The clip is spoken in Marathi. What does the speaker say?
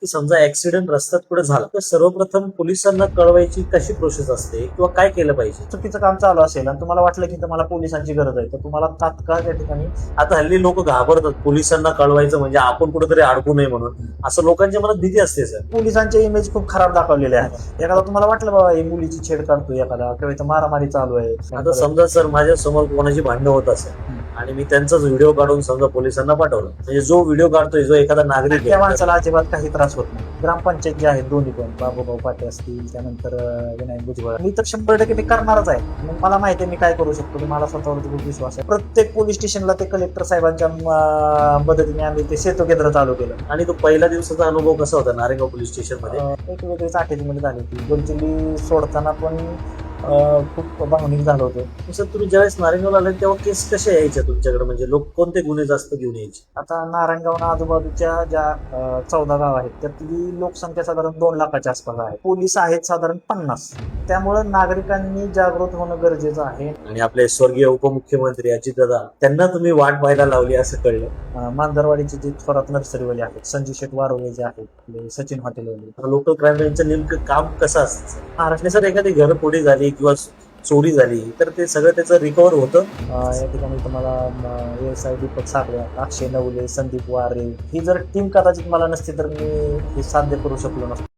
की समजा ऍक्सिडेंट रस्त्यात पुढे झाला तर सर्वप्रथम पोलिसांना कळवायची कशी प्रोसेस असते किंवा काय केलं पाहिजे? चुकीचं काम चालू असेल आणि तुम्हाला वाटलं की तुम्हाला पोलिसांची गरज आहे तर तुम्हाला तात्काळ त्या ठिकाणी आता हल्ली लोक घाबरतात पोलिसांना कळवायचं म्हणजे आपण कुठेतरी अडकू नये म्हणून, असं लोकांच्या मनात भीती असते सर. पोलिसांचे इमेज खूप खराब दाखवलेले आहेत. एखादा तुम्हाला वाटलं बाबा ही मुलीची छेड काढतोय एखादा किंवा इथं मारामारी चालू आहे, आता समजा सर माझ्या समोर कोणाची भांडणं होत असेल आणि मी त्यांचाच व्हिडिओ काढून समजा पोलिसांना पाठवलं, म्हणजे जो व्हिडिओ काढतोय जो एखादा नागरिक त्या आहे, माणसाला अजिबात काही त्रास होत नाही. ग्रामपंचायत जे आहेत दोन्ही पण बाबूभाऊ पाटे असतील त्यानंतर विनायक भुजबळ, मी तर 100% मी करणारच आहे. मग मला माहिती आहे मी काय करू शकतो, की मला स्वतःवरती खूप विश्वास आहे. प्रत्येक पोलीस स्टेशनला ते कलेक्टर साहेबांच्या मदतीने आम्ही ते सेतू केंद्र चालू केलं. आणि तो पहिल्या दिवसाचा अनुभव कसा होता नारेगाव पोलीस स्टेशन मध्ये? एक वेगळीच आठवणी झाली होती. गोलचिल्ली सोडताना पण खूप भावनिक झालं होतं. सर तुम्ही ज्यावेळेस नारेगावला आले तेव्हा केस कशा यायच्या तुमच्याकडे, म्हणजे लोक कोणते गुन्हे जास्त घेऊन यायचे? आता नारायणगाव आजूबाजूच्या ज्या 14 गाव आहेत त्यातली लोकसंख्या साधारण 2 लाखाच्या आसपास आहे. पोलीस आहेत साधारण 50. त्यामुळे नागरिकांनी जागृत होणं गरजेचं आहे. आणि आपले स्वर्गीय उपमुख्यमंत्री अजितदादा, त्यांना तुम्ही वाट पाहायला लावली असं कळलं. मांजरवाडीचे जे थोरात नर्सरीवाले आहेत, संजय शेट वारोळे जे आहेत, आपले सचिन हॉटेलवाले, लोकल क्राईम ब्रँचचं नेमकं काम कसं असतं? महाराष्ट्र सर एखादी घरफोडी झाली किंवा चोरी झाली तर ते सगळं त्याचं रिकव्हर होतं. या ठिकाणी तुम्हाला ASI दीपक साखरे, अक्षय नवले, संदीप वारे ही जर टीम कदाचित मला नसती तर मी हे साध्य करू शकलो नसतो.